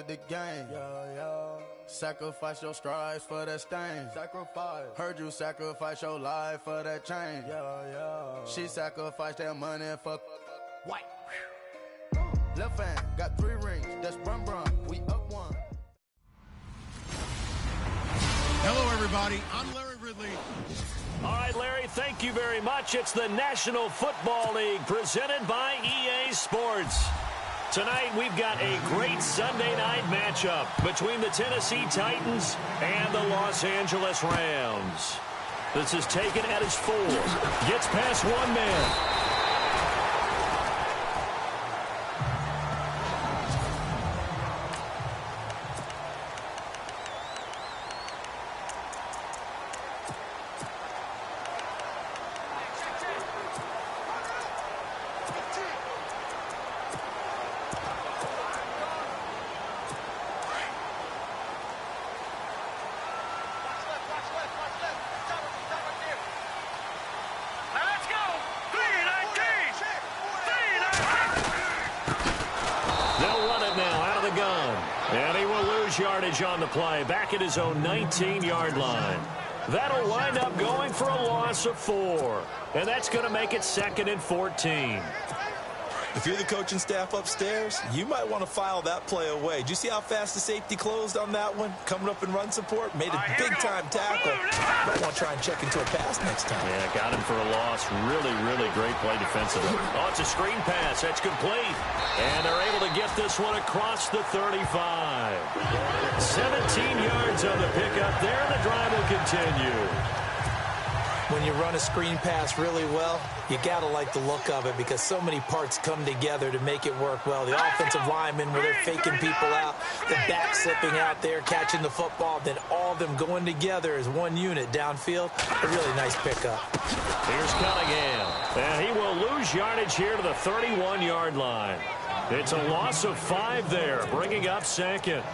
with the game. Sacrifice your strides for that stain. Sacrifice. Heard you sacrifice your life for that chain. She sacrificed that money for White. left hand. Got 3 rings. That's brum brum. We up 1. Hello, everybody. I'm Larry Ridley. All right, Larry, thank you very much. It's the National Football League presented by EA Sports. Tonight, we've got a great Sunday night matchup between the Tennessee Titans and the Los Angeles Rams. This is taken at his 4. Gets past one man. Yardage on the play, back at his own 19-yard line. That'll wind up going for a loss of 4, and that's going to make it 2nd and 14. If you're the coaching staff upstairs, you might want to file that play away. Did you see how fast the safety closed on that one? Coming up in run support, made a big-time tackle. Might want to try and check into a pass next time. Yeah, got him for a loss. Really, really great play defensively. Oh, it's a screen pass. That's complete. And they're able to get this one across the 35. 17 yards on the pickup there, and the drive will continue. When you run a screen pass really well, you got to like the look of it because so many parts come together to make it work well. The offensive linemen, where they're faking people out, the back slipping out there, catching the football, then all of them going together as one unit downfield. A really nice pickup. Here's Cunningham, and he will lose yardage here to the 31-yard line. It's a loss of 5 there, bringing up 2nd.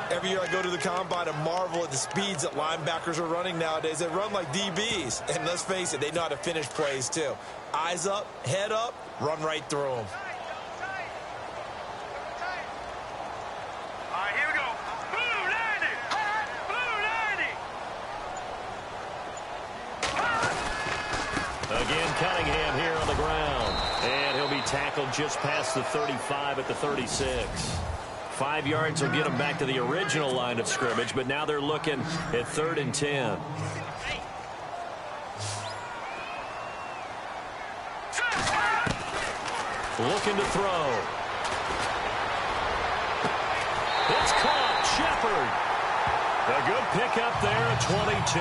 Every year I go to the combine and marvel at the speeds that linebackers are running nowadays. They run like DBs. And let's face it, they know how to finish plays too. Eyes up, head up, run right through them. All right, here we go. Blue 90. Blue 90. Again, Cunningham here on the ground. And he'll be tackled just past the 35 at the 36. 5 yards will get them back to the original line of scrimmage, but now they're looking at 3rd and 10. Looking to throw. It's caught. Shepard. A good pickup there at 22.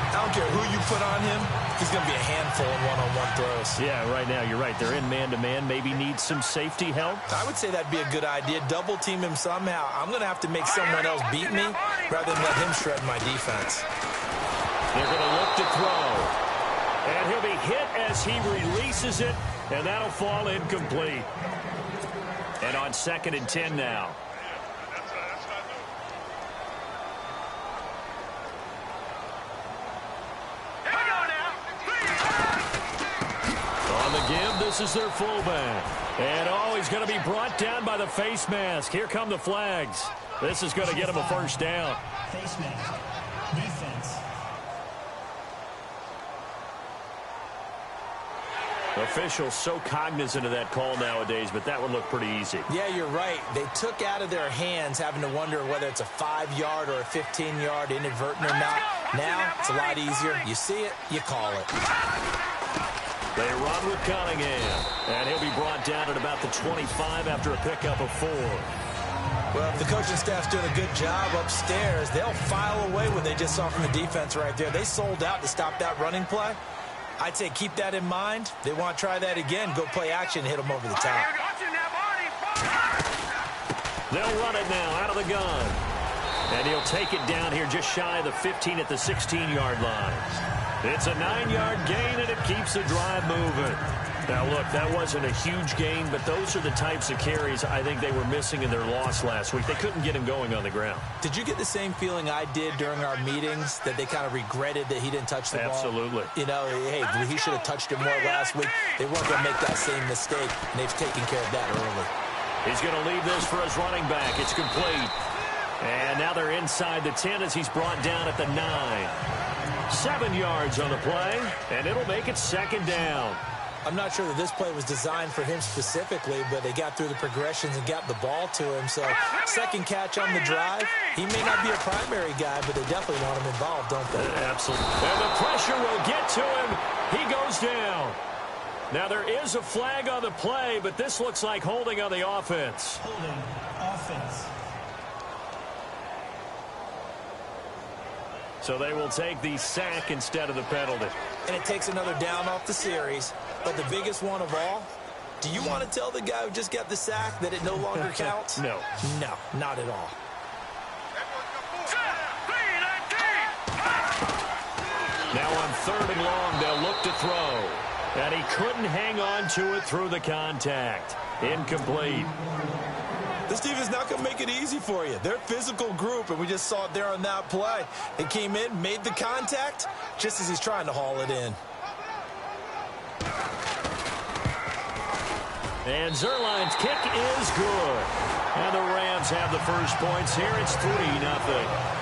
I don't care who you put on him. He's going to be a handful in one-on-one throws. Yeah, right now, you're right. They're in man-to-man. Maybe needs some safety help. I would say that'd be a good idea. Double team him somehow. I'm going to have to make someone else beat me rather than let him shred my defense. They're going to look to throw. And he'll be hit as he releases it, and that'll fall incomplete. And on 2nd and 10 now. This is their fullback. And, oh, he's going to be brought down by the face mask. Here come the flags. This is going to get him a first down. Face mask. Defense. Officials so cognizant of that call nowadays, but that would look pretty easy. Yeah, you're right. They took out of their hands having to wonder whether it's a 5-yard or a 15-yard inadvertent or not. Now, it's a lot easier. You see it, you call it. They run with Cunningham, and he'll be brought down at about the 25 after a pickup of 4. Well, if the coaching staff's doing a good job upstairs, they'll file away what they just saw from the defense right there. They sold out to stop that running play. I'd say keep that in mind. They want to try that again, go play action, hit them over the top. They'll run it now out of the gun. And he'll take it down here just shy of the 15 at the 16-yard line. It's a 9-yard gain, and it keeps the drive moving. Now, look, that wasn't a huge gain, but those are the types of carries I think they were missing in their loss last week. They couldn't get him going on the ground. Did you get the same feeling I did during our meetings, that they kind of regretted that he didn't touch the ball? Absolutely. You know, hey, he should have touched it more last week. They weren't going to make that same mistake, and they've taken care of that early. He's going to leave this for his running back. It's complete. And now they're inside the 10 as he's brought down at the 9. 7 yards on the play, and it'll make it second down. I'm not sure that this play was designed for him specifically, but they got through the progressions and got the ball to him. So second catch on the drive. He may not be a primary guy, but they definitely want him involved, don't they? Absolutely. And the pressure will get to him. He goes down. Now there is a flag on the play, but this looks like holding on the offense. Holding offense. So they will take the sack instead of the penalty. And it takes another down off the series. But the biggest one of all, do you want to tell the guy who just got the sack that it no longer counts? No. No, not at all. Now on 3rd and long, they'll look to throw. And he couldn't hang on to it through the contact. Incomplete. This defense not going to make it easy for you. They're a physical group, and we just saw it there on that play. They came in, made the contact, just as he's trying to haul it in. And Zerline's kick is good. And the Rams have the first points here. It's 3-0.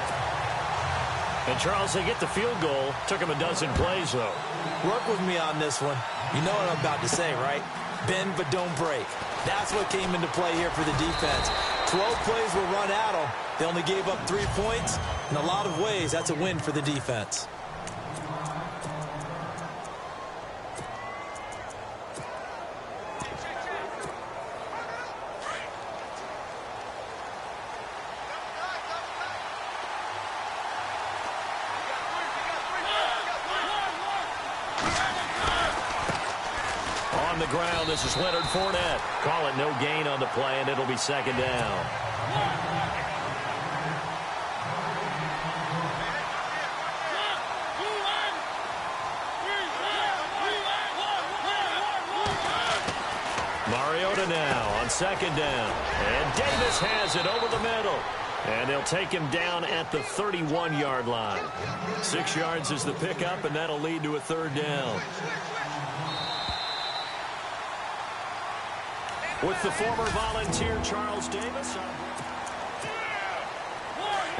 And Charles, they get the field goal. Took him a dozen plays, though. Work with me on this one. You know what I'm about to say, right? Bend but don't break. That's what came into play here for the defense. 12 plays were run at them. They only gave up 3 points. In a lot of ways, that's a win for the defense. On the ground, this is Leonard Fournette. Call it no gain on the play, and it'll be second down. Mariota now on second down. And Davis has it over the middle. And they'll take him down at the 31-yard line. 6 yards is the pickup, and that'll lead to a 3rd down. With the former Volunteer Charles Davis.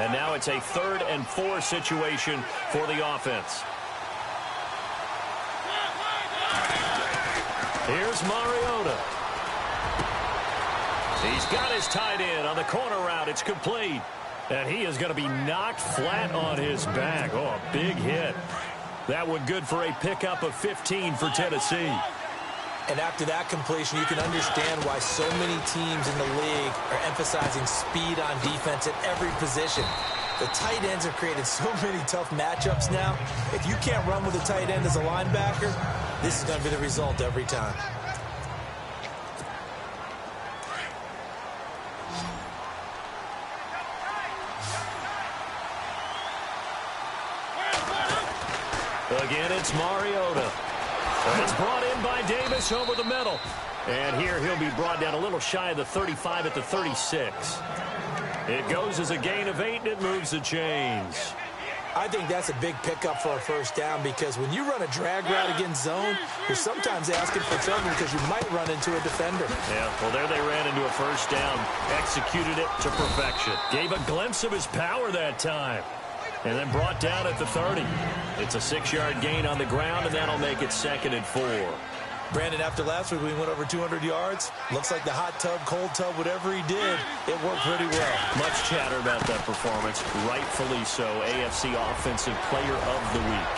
And now it's a 3rd and 4 situation for the offense. Here's Mariota. He's got his tight end on the corner route. It's complete. And he is going to be knocked flat on his back. Oh, a big hit. That one good for a pickup of 15 for Tennessee. And after that completion, you can understand why so many teams in the league are emphasizing speed on defense at every position. The tight ends have created so many tough matchups now. If you can't run with a tight end as a linebacker, this is going to be the result every time. Again, it's Mariota. It's brought in by Davis over the middle. And here he'll be brought down a little shy of the 35 at the 36. It goes as a gain of 8, and it moves the chains. I think that's a big pickup for a first down because when you run a drag route against zone, you're sometimes asking for trouble because you might run into a defender. Yeah, well, there they ran into a first down. Executed it to perfection. Gave a glimpse of his power that time. And then brought down at the 30. It's a 6-yard gain on the ground, and that'll make it 2nd and 4. Brandon, after last week we went over 200 yards. Looks like the hot tub, cold tub, whatever he did, it worked pretty well. Much chatter about that performance. Rightfully so. AFC Offensive Player of the Week.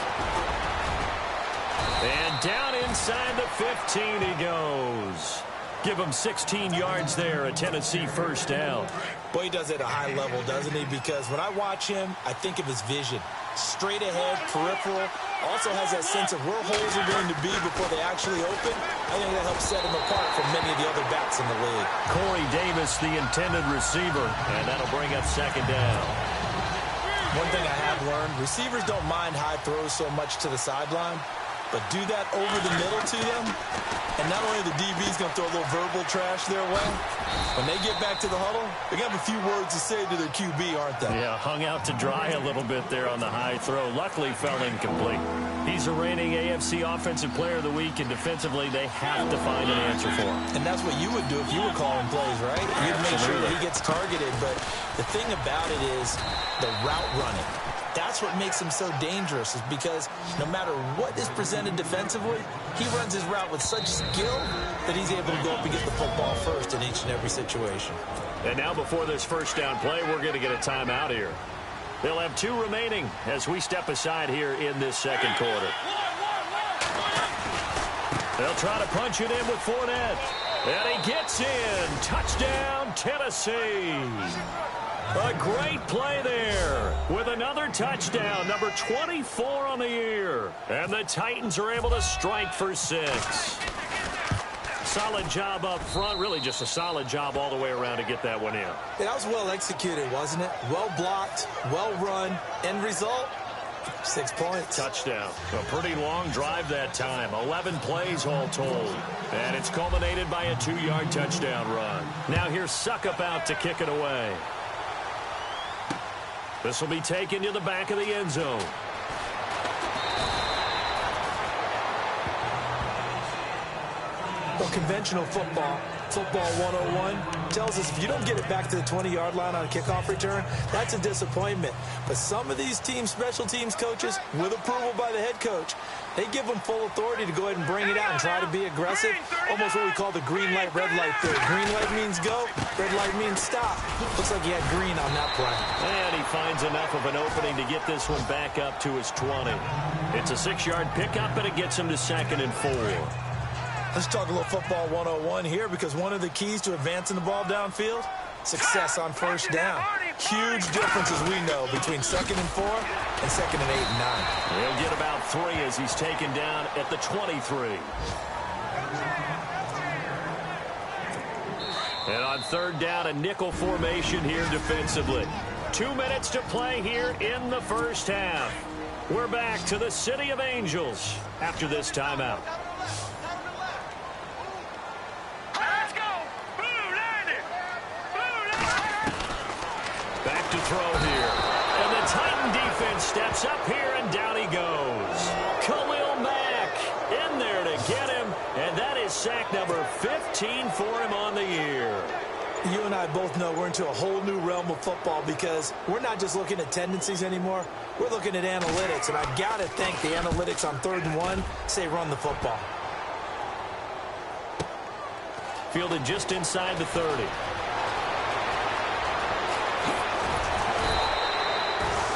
And down inside the 15 he goes. Give him 16 yards there, a Tennessee first down. Boy, he does it at a high level, doesn't he? Because when I watch him, I think of his vision. Straight ahead, peripheral. Also has that sense of where holes are going to be before they actually open. I think that helps set him apart from many of the other backs in the league. Corey Davis, the intended receiver, and that'll bring up second down. One thing I have learned, receivers don't mind high throws so much to the sideline. but do that over the middle to them, and not only the DB's going to throw a little verbal trash their way, when they get back to the huddle, they're going to have a few words to say to their QB, aren't they? Yeah, hung out to dry a little bit there on the high throw. Luckily, fell incomplete. He's a reigning AFC Offensive Player of the Week, and defensively, they have to find an answer for him. And that's what you would do if you were calling plays, right? You'd make sure that he gets targeted, but the thing about it is the route running. That's what makes him so dangerous, is because no matter what is presented defensively, he runs his route with such skill that he's able to go up and get the football first in each and every situation. And now before this first down play, we're going to get a timeout here. They'll have 2 remaining as we step aside here in this second quarter. They'll try to punch it in with Fournette. And he gets in. Touchdown, Tennessee. A great play there with another touchdown, number 24 on the year. And the Titans are able to strike for 6. Solid job up front, really just a solid job all the way around to get that one in. Yeah, that was well executed, wasn't it? Well blocked, well run. End result, 6 points. Touchdown. A pretty long drive that time. 11 plays all told. And it's culminated by a 2-yard touchdown run. Now here's Suckup out to kick it away. This will be taken to the back of the end zone. Well, conventional football 101, tells us if you don't get it back to the 20-yard line on a kickoff return, that's a disappointment. But some of these teams, special teams coaches, with approval by the head coach, they give them full authority to go ahead and bring it out and try to be aggressive. Almost what we call the green light, red light theory. Green light means go, red light means stop. Looks like he had green on that play. And he finds enough of an opening to get this one back up to his 20. It's a 6-yard pickup, and it gets him to 2nd and 4. Let's talk a little football 101 here, because one of the keys to advancing the ball downfield, success on first down. Huge difference, as we know, between 2nd and 4 and 2nd and 8 and 9. He'll get about 3 as he's taken down at the 23. And on 3rd down, a nickel formation here defensively. 2 minutes to play here in the first half. We're back to the City of Angels after this timeout. Back to throw here. And the Titan defense steps up here, and down he goes. Khalil Mack in there to get him, and that is sack number 15 for him on the year. You and I both know we're into a whole new realm of football, because we're not just looking at tendencies anymore. We're looking at analytics, and I've got to think the analytics on 3rd and 1 say run the football. Fielded just inside the 30.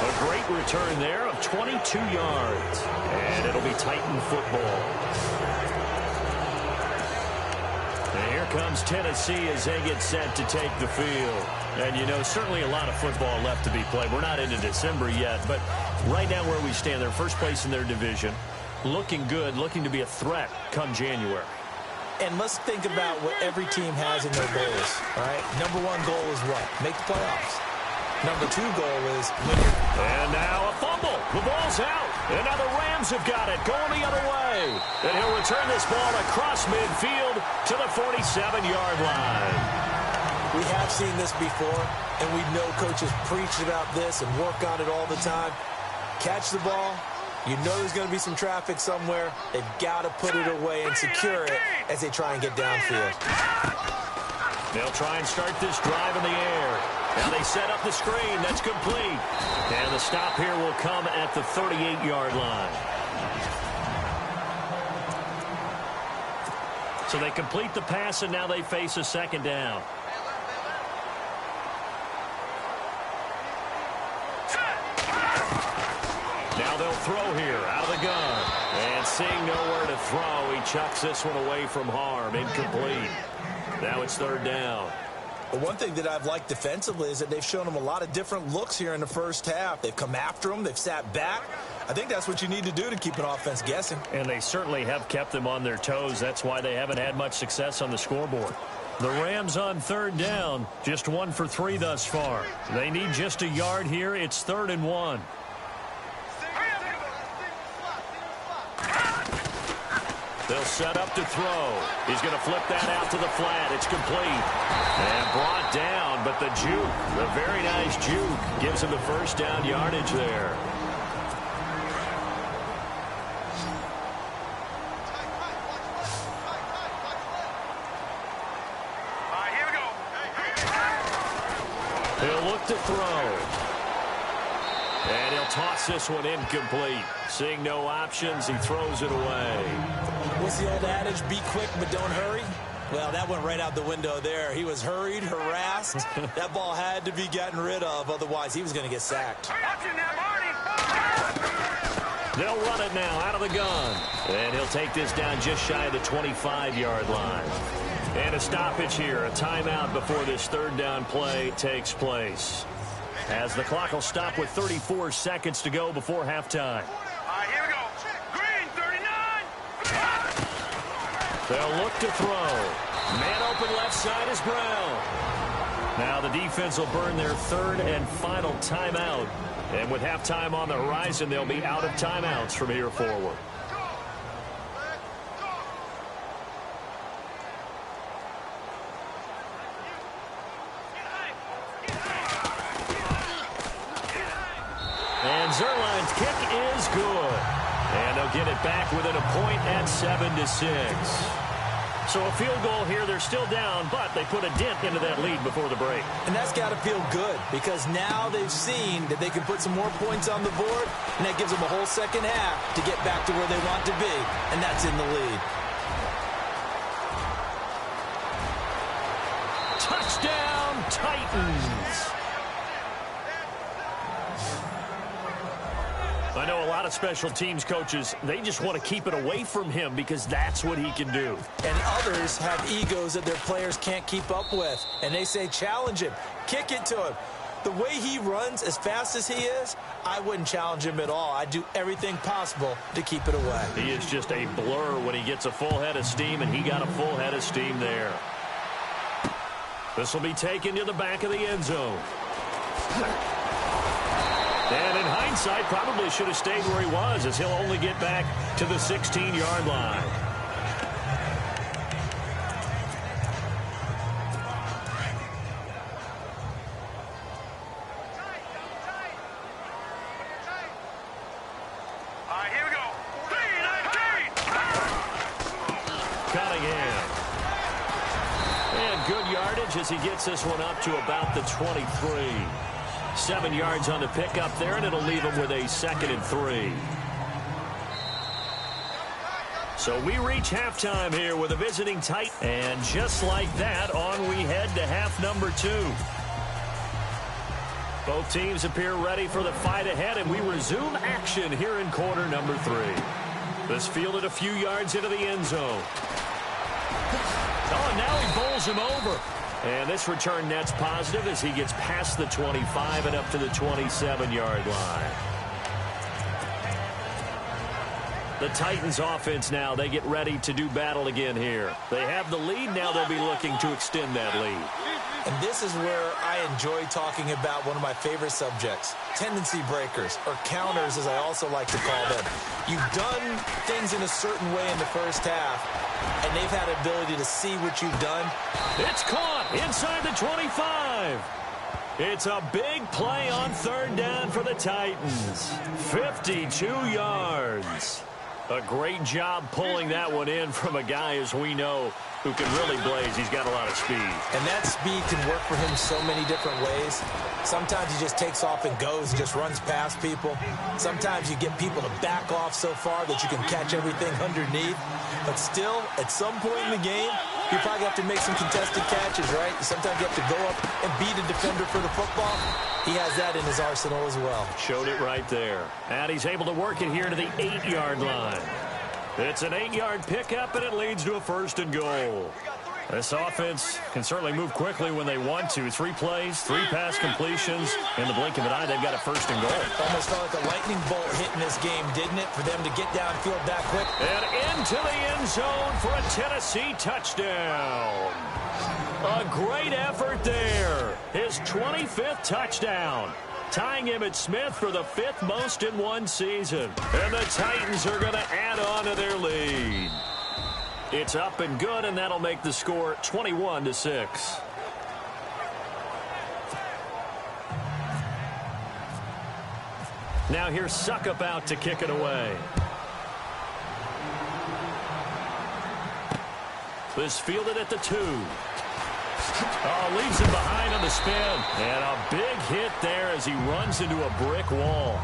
A great return there of 22 yards. And it'll be Titan football. And here comes Tennessee as they get set to take the field. And, you know, certainly a lot of football left to be played. We're not into December yet, but right now where we stand, they're first place in their division. Looking good, looking to be a threat come January. And let's think about what every team has in their goals, all right? Number 1 goal is what? Make the playoffs. Number 2 goal is win. And now a fumble. The ball's out. And now the Rams have got it, going the other way. And he'll return this ball across midfield to the 47-yard line. We have seen this before, and we know coaches preach about this and work on it all the time. Catch the ball. You know there's going to be some traffic somewhere. They've got to put it away and secure it as they try and get downfield. They'll try and start this drive in the air. Now they set up the screen. That's complete. And the stop here will come at the 38-yard line. So they complete the pass, and now they face a 2nd down. Now they'll throw here out of the gun. And seeing nowhere to throw, he chucks this one away from harm. Incomplete. Now it's 3rd down. But one thing that I've liked defensively is that they've shown them a lot of different looks here in the first half. They've come after them. They've sat back. I think that's what you need to do to keep an offense guessing. And they certainly have kept them on their toes. That's why they haven't had much success on the scoreboard. The Rams on 3rd down, just 1 for 3 thus far. They need just a yard here. It's 3rd and 1. They'll set up to throw. He's going to flip that out to the flat. It's complete. And brought down, but the juke, the very nice juke, gives him the first down yardage there. Here we go. He'll look to throw. And he'll toss this one incomplete. Seeing no options, he throws it away. What's the old adage? Be quick, but don't hurry. Well, that went right out the window there. He was hurried, harassed. That ball had to be gotten rid of. Otherwise, he was going to get sacked. They'll run it now out of the gun. And he'll take this down just shy of the 25-yard line. And a stoppage here, a timeout before this third down play takes place. As the clock will stop with 34 seconds to go before halftime. Here we go. Green, 39. They'll look to throw. Man open left side is Brown. Now the defense will burn their third and final timeout. And with halftime on the horizon, they'll be out of timeouts from here forward. And Z-RAIDEN's kick is good. And they'll get it back within a point at 7-6. So a field goal here, they're still down, but they put a dent into that lead before the break. And that's got to feel good because now they've seen that they can put some more points on the board, and that gives them a whole second half to get back to where they want to be, and that's in the lead. Touchdown, Titans. I know a lot of special teams coaches, they just want to keep it away from him because that's what he can do. And others have egos that their players can't keep up with. And they say, challenge him, kick it to him. The way he runs as fast as he is, I wouldn't challenge him at all. I'd do everything possible to keep it away. He is just a blur when he gets a full head of steam, and he got a full head of steam there. This will be taken to the back of the end zone. And in hindsight, probably should have stayed where he was, as he'll only get back to the 16-yard line. Here we go. 3-19. Cunningham. And good yardage as he gets this one up to about the 23. 7 yards on the pickup there, and it'll leave him with a 2nd and 3. So we reach halftime here with a visiting Titan. And just like that, on we head to half number 2. Both teams appear ready for the fight ahead, and we resume action here in quarter number 3. This fielded a few yards into the end zone. Oh, and now he bowls him over. And this return net's positive as he gets past the 25 and up to the 27-yard line. The Titans offense now, they get ready to do battle again here. They have the lead, now they'll be looking to extend that lead. And this is where I enjoy talking about one of my favorite subjects, tendency breakers, or counters as I also like to call them. You've done things in a certain way in the first half, and they've had the ability to see what you've done. It's caught inside the 25. It's a big play on third down for the Titans. 52 yards. A great job pulling that one in from a guy, as we know, who can really blaze. He's got a lot of speed. And that speed can work for him so many different ways. Sometimes he just takes off and goes and just runs past people. Sometimes you get people to back off so far that you can catch everything underneath. But still, at some point in the game, you probably have to make some contested catches, right? Sometimes you have to go up and beat a defender for the football. He has that in his arsenal as well. Showed it right there. And he's able to work it here to the 8-yard line. It's an 8-yard pickup, and it leads to a 1st and goal. This offense can certainly move quickly when they want to. 3 plays, 3 pass completions. In the blink of an eye, they've got a 1st and goal. Almost felt like a lightning bolt hitting this game, didn't it, for them to get downfield that quick? And into the end zone for a Tennessee touchdown. A great effort there. His 25th touchdown, tying Emmitt Smith for the 5th most in one season. And the Titans are going to add on to their lead. It's up and good, and that'll make the score 21-6. Now here's Suckup out to kick it away. This fielded at the 2. Oh, leaves him behind on the spin. And a big hit there as he runs into a brick wall.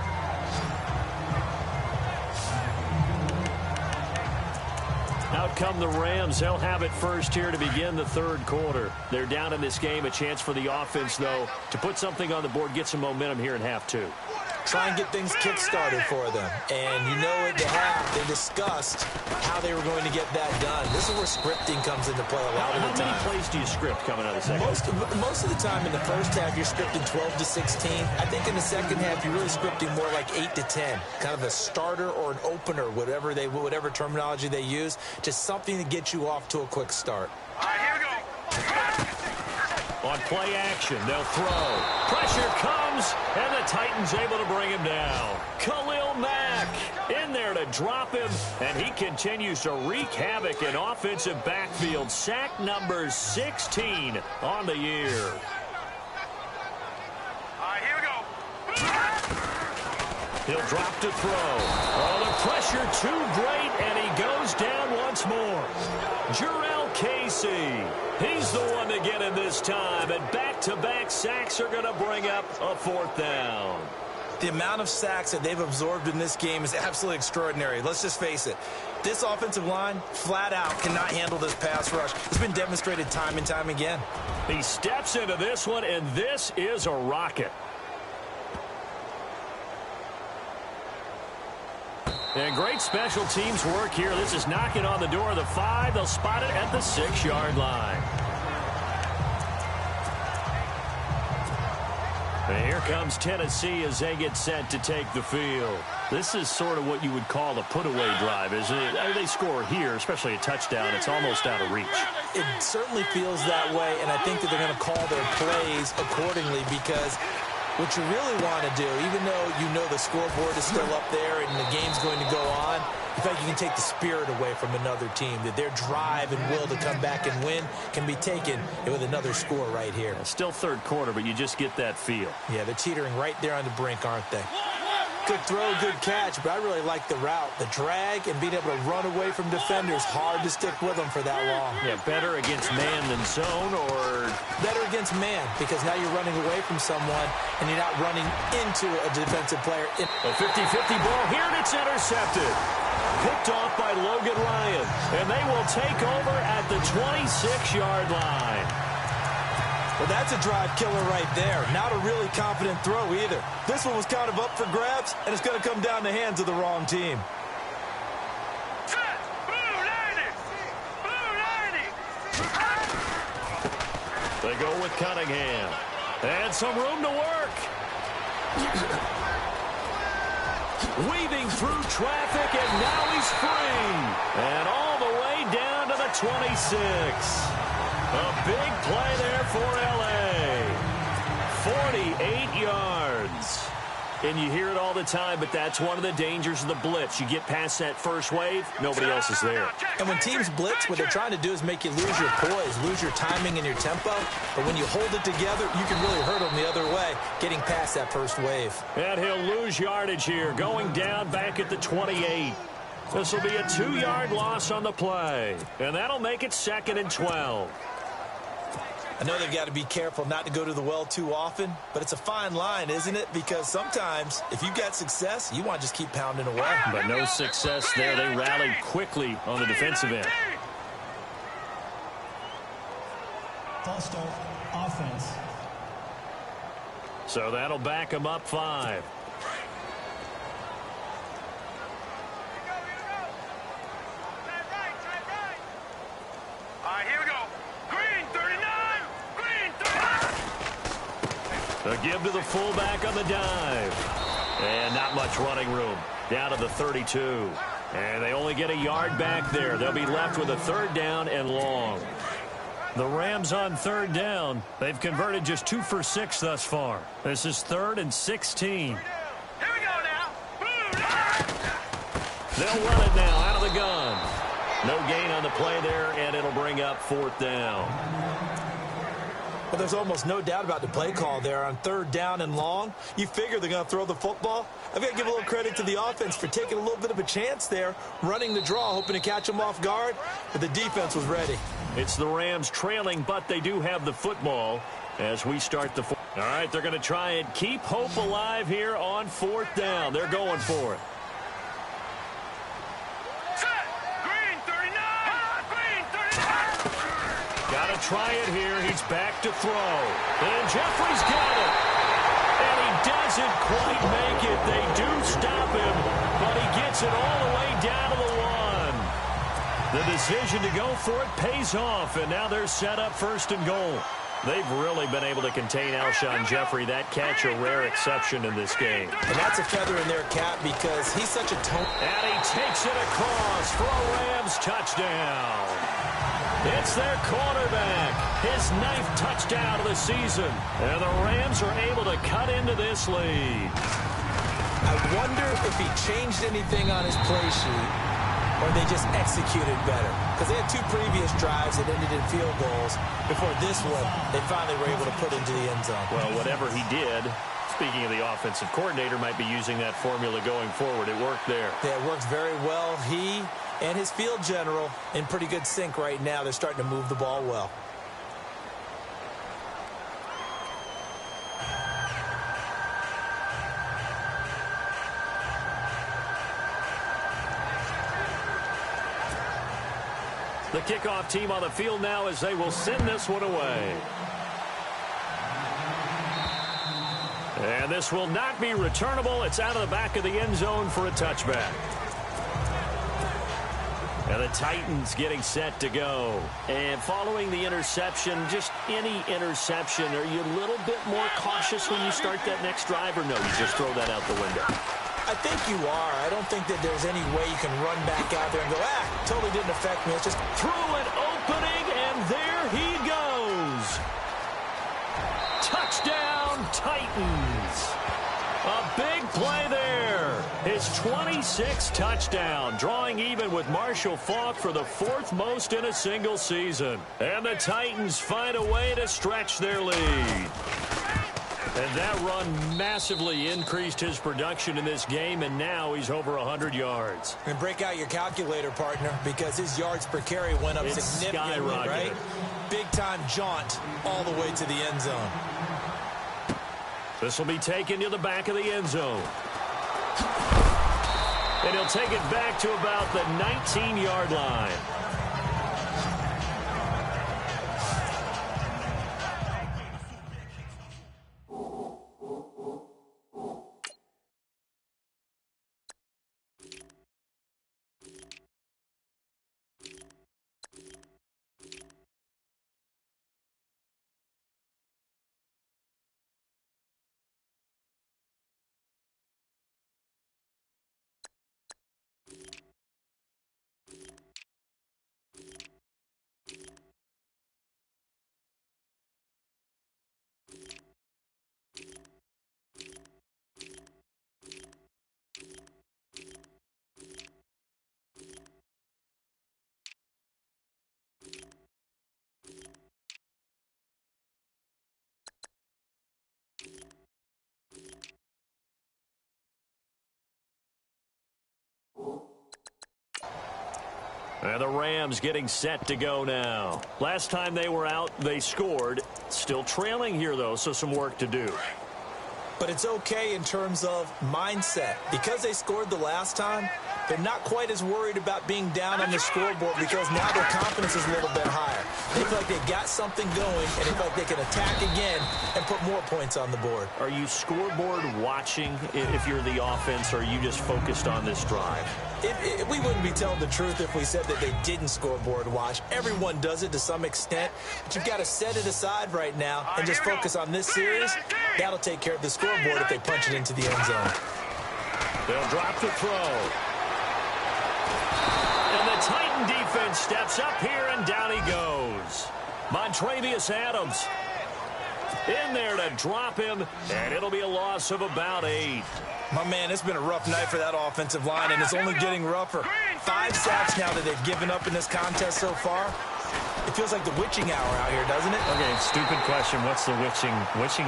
Out come the Rams. They'll have it first here to begin the third quarter. They're down in this game. A chance for the offense, though, to put something on the board, get some momentum here in half 2. Try and get things kick-started for them. And you know at the half, they discussed how they were going to get that done. This is where scripting comes into play a lot of the time. How many plays do you script coming out of the second? Most of the time in the first half, you're scripting 12 to 16. I think in the second half, you're really scripting more like 8 to 10. Kind of a starter or an opener, whatever terminology they use. Just something to get you off to a quick start. All right, here we go. On play action, they'll throw. Pressure comes, and the Titans able to bring him down. Khalil Mack in there to drop him, and he continues to wreak havoc in offensive backfield. Sack number 16 on the year. All right, here we go. He'll drop to throw. Oh, the pressure too great, and he goes down once more. Jarrell Casey. He's the one to get him this time, and back-to-back sacks are going to bring up a 4th down. The amount of sacks that they've absorbed in this game is absolutely extraordinary. Let's just face it. This offensive line, flat out, cannot handle this pass rush. It's been demonstrated time and time again. He steps into this one, and this is a rocket. And great special teams work here. This is knocking on the door of the 5. They'll spot it at the 6-yard line. And here comes Tennessee as they get set to take the field. This is sort of what you would call a put-away drive, isn't it? They score here, especially a touchdown. It's almost out of reach. It certainly feels that way, and I think that they're going to call their plays accordingly because what you really want to do, even though you know the scoreboard is still up there and the game's going to go on, in fact, you can take the spirit away from another team, that their drive and will to come back and win can be taken with another score right here. Still third quarter, but you just get that feel. Yeah, they're teetering right there on the brink, aren't they? Good throw, good catch, but I really like the route. The drag and being able to run away from defenders, hard to stick with them for that long. Yeah, better against man than zone, or better against man, because now you're running away from someone and you're not running into a defensive player. A 50-50 ball here, and it's intercepted. Picked off by Logan Ryan, and they will take over at the 26-yard line. Well, that's a drive killer right there. Not a really confident throw either. This one was kind of up for grabs, and it's going to come down the hands of the wrong team. They go with Cunningham. And some room to work. Weaving through traffic, and now he's free. And all the way down to the 26. A big play there for L.A. 48 yards. And you hear it all the time, but that's one of the dangers of the blitz. You get past that first wave, nobody else is there. And when teams blitz, what they're trying to do is make you lose your poise, lose your timing and your tempo. But when you hold it together, you can really hurt them the other way, getting past that first wave. And he'll lose yardage here, going down back at the 28. This will be a 2-yard loss on the play. And that'll make it 2nd and 12. I know they've got to be careful not to go to the well too often, but it's a fine line, isn't it? Because sometimes, if you've got success, you want to just keep pounding away. But no success there. They rallied quickly on the defensive end. False start, offense. So that'll back them up 5. All right, here we go. Green 39. A give to the fullback on the dive. And not much running room. Down to the 32. And they only get a yard back there. They'll be left with a 3rd down and long. The Rams on 3rd down. They've converted just 2 for 6 thus far. This is 3rd and 16. Here we go now. They'll run it now out of the gun. No gain on the play there, and it'll bring up 4th down. Well, there's almost no doubt about the play call there on 3rd down and long. You figure they're going to throw the football. I've got to give a little credit to the offense for taking a little bit of a chance there, running the draw, hoping to catch them off guard, but the defense was ready. It's the Rams trailing, but they do have the football as we start the fourth. All right, they're going to try and keep hope alive here on 4th down. They're going for it. Got to try it here. He's back to throw. And Jeffrey's got it. And he doesn't quite make it. They do stop him, but he gets it all the way down to the 1. The decision to go for it pays off, and now they're set up 1st and goal. They've really been able to contain Alshon Jeffrey. That catch a rare exception in this game. And that's a feather in their cap because he's such a And he takes it across for a Rams touchdown. It's their quarterback, his 9th touchdown of the season. And the Rams are able to cut into this lead. I wonder if he changed anything on his play sheet or they just executed better. Because they had 2 previous drives that ended in field goals. Before this one, they finally were able to put into the end zone. Well, whatever he did, speaking of the offensive coordinator, might be using that formula going forward. It worked there. Yeah, it worked very well. He and his field general in pretty good sync right now. They're starting to move the ball well. The kickoff team on the field now as they will send this one away. And this will not be returnable. It's out of the back of the end zone for a touchback. And the Titans getting set to go. And following the interception, just any interception, are you a little bit more cautious when you start that next drive, or no, you just throw that out the window? I think you are. I don't think that there's any way you can run back out there and go, totally didn't affect me. It's just through an opening, and there he goes. Touchdown, Titans. A big play there. His 26th touchdown, drawing even with Marshall Faulk for the 4th most in a single season. And the Titans find a way to stretch their lead. And that run massively increased his production in this game, and now he's over 100 yards. And break out your calculator, partner, because his yards per carry went up significantly, right? Big-time jaunt all the way to the end zone. This will be taken to the back of the end zone. And he'll take it back to about the 19-yard line. And the Rams getting set to go now. Last time they were out, they scored. Still trailing here, though, so some work to do. But it's okay in terms of mindset. Because they scored the last time, they're not quite as worried about being down on the scoreboard because now their confidence is a little bit higher. They feel like they've got something going, and they feel like they can attack again and put more points on the board. Are you scoreboard watching if you're the offense, or are you just focused on this drive? We wouldn't be telling the truth if we said that they didn't scoreboard watch. Everyone does it to some extent, but you've got to set it aside right now and just focus on this series. That'll take care of the scoreboard if they punch it into the end zone. They'll drop the throw. And the Titan defense steps up here, and down he goes. Montravius Adams in there to drop him, and it'll be a loss of about 8. My man, it's been a rough night for that offensive line, and it's only getting rougher. 5 sacks now that they've given up in this contest so far. It feels like the witching hour out here, doesn't it? Okay, stupid question. What's the witching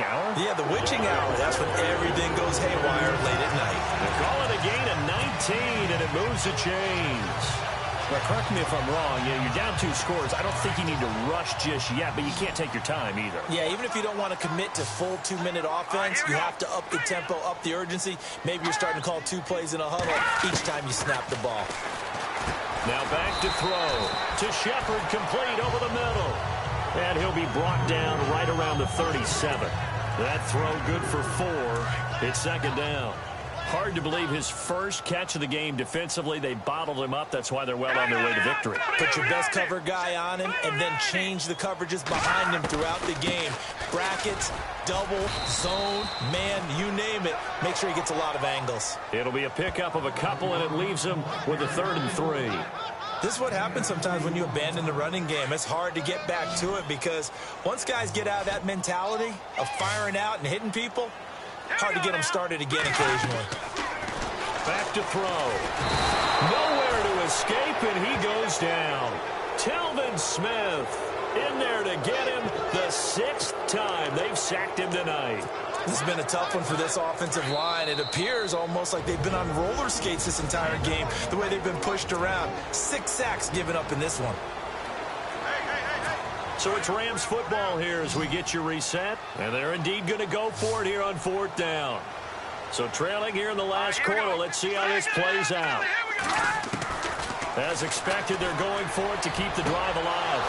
hour? Yeah, the witching hour. That's when everything goes haywire late at night. They call it a gain of 19, and it moves the chains. Well, correct me if I'm wrong. You're down 2 scores. I don't think you need to rush just yet, but you can't take your time either. Yeah, even if you don't want to commit to full 2-minute offense, you have to up the tempo, up the urgency. Maybe you're starting to call 2 plays in a huddle each time you snap the ball. Now back to throw. To Shepard, complete over the middle. And he'll be brought down right around the 37. That throw good for 4. It's second down. Hard to believe his first catch of the game defensively. They bottled him up. That's why they're well on their way to victory. Put your best cover guy on him and then change the coverages behind him throughout the game. Brackets, double, zone, man, you name it. Make sure he gets a lot of angles. It'll be a pickup of a couple, and it leaves him with a 3rd and 3. This is what happens sometimes when you abandon the running game. It's hard to get back to it because once guys get out of that mentality of firing out and hitting people, hard to get them started again occasionally. Back to throw. Nowhere to escape, and he goes down. Telvin Smith in there to get him the 6th time they've sacked him tonight. This has been a tough one for this offensive line. It appears almost like they've been on roller skates this entire game, the way they've been pushed around. 6 sacks given up in this one. So it's Rams football here as we get you reset. And they're indeed going to go for it here on 4th down. So trailing here in the last quarter. Let's see how this plays out. As expected, they're going for it to keep the drive alive.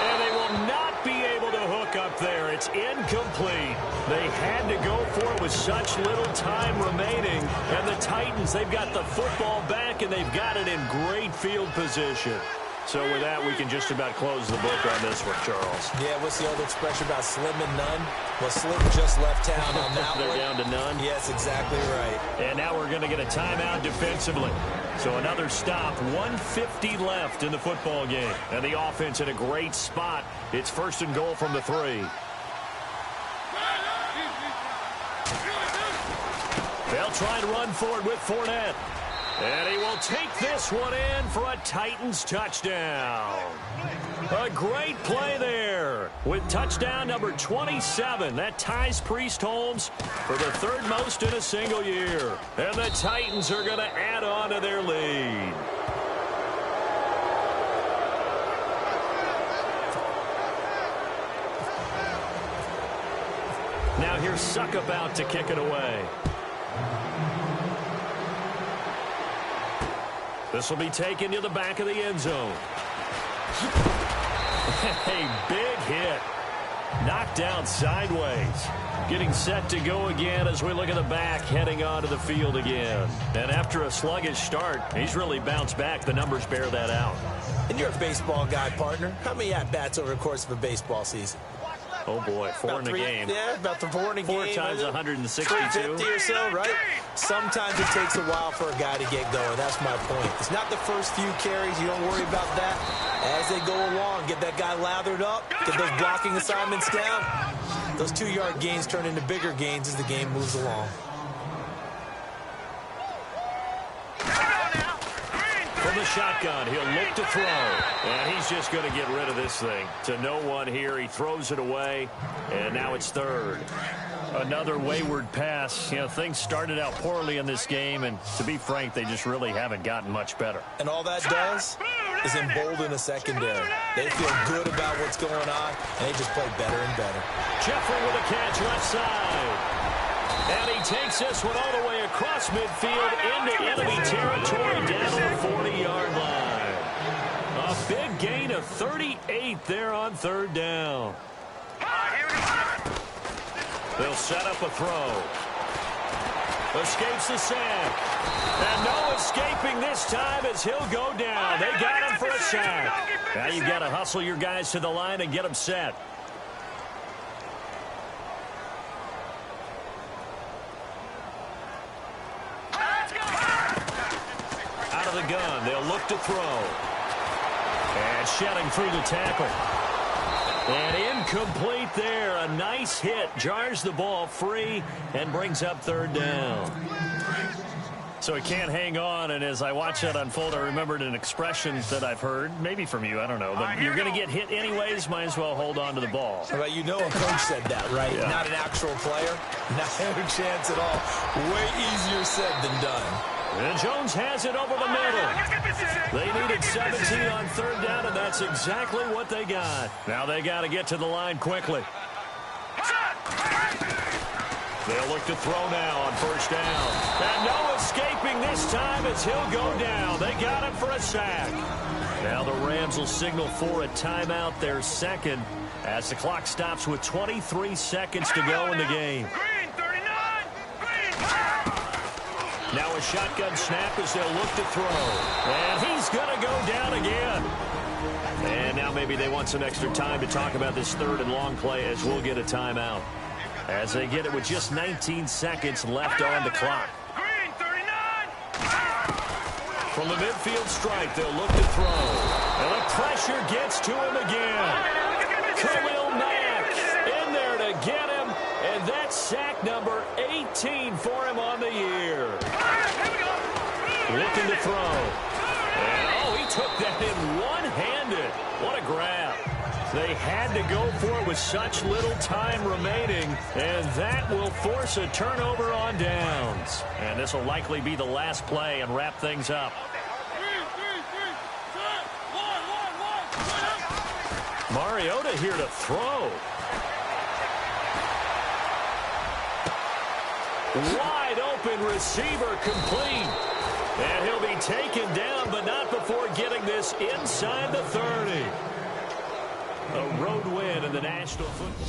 And they will not be able to hook up there. It's incomplete. They had to go for it with such little time remaining. And the Titans, they've got the football back, and they've got it in great field position. So with that, we can just about close the book on this one, Charles. Yeah, what's the old expression about slim and none? Well, Slim just left town on that one. They're down to none? Yes, exactly right. And now we're going to get a timeout defensively. So another stop, 1:50 left in the football game. And the offense in a great spot. It's 1st and goal from the 3. They'll try to run forward with Fournette. And he will take this one in for a Titans touchdown. A great play there with touchdown number 27. That ties Priest Holmes for the 3rd most in a single year. And the Titans are going to add on to their lead. Now here's Suckup out to kick it away. This will be taken to the back of the end zone. A big hit. Knocked down sideways. Getting set to go again as we look at the back, heading onto the field again. And after a sluggish start, he's really bounced back. The numbers bear that out. And you're a baseball guy, partner. How many at-bats over the course of a baseball season? Oh, boy, 4 in a game. Yeah, about the 4 in a game. 4 times 162. 350 or so, right? Sometimes it takes a while for a guy to get going. That's my point. It's not the first few carries. You don't worry about that. As they go along, get that guy lathered up, get those blocking assignments down. Those 2-yard gains turn into bigger gains as the game moves along. From the shotgun, he'll look to throw. And he's just going to get rid of this thing. To no one here. He throws it away. And now it's 3rd. Another wayward pass. You know, things started out poorly in this game. And to be frank, they just really haven't gotten much better. And all that does is embolden a secondary. They feel good about what's going on. And they just play better and better. Jeffrey with a catch left side. And he takes this one all the way across midfield into enemy territory down to the 40-yard line. A big gain of 38 there on 3rd down. They'll set up a throw. Escapes the sack. And no escaping this time as he'll go down. They got him for a sack. Now you've got to hustle your guys to the line and get them set. The gun. They'll look to throw. And shedding through the tackle. And incomplete there. A nice hit. Jars the ball free and brings up 3rd down. So he can't hang on, and as I watch that unfold, I remembered an expression that I've heard, maybe from you, I don't know, but you're going to get hit anyways, might as well hold on to the ball. Well, you know a coach said that, right? Yeah. Not an actual player. Not a chance at all. Way easier said than done. And Jones has it over the middle. They needed 17 on third down, and that's exactly what they got. Now they got to get to the line quickly. They'll look to throw now on first down. And no escaping this time as he'll go down. They got him for a sack. Now the Rams will signal for a timeout, their second, as the clock stops with 23 seconds to go in the game. Green, 39! Green! Now a shotgun snap as they'll look to throw. And he's going to go down again. And now maybe they want some extra time to talk about this third and long play as we'll get a timeout. As they get it with just 19 seconds left on the clock. Green, 39! From the midfield stripe, they'll look to throw. And the pressure gets to him again. Khalil Mack in there to get him. And that's sack number 18 for him on the year. Looking to throw. And oh, he took that in one-handed. What a grab. They had to go for it with such little time remaining, and that will force a turnover on downs. And this will likely be the last play and wrap things up. Mariota here to throw. Wide open receiver complete. And he'll be taken down, but not before getting this inside the 30. A road win in the National Football.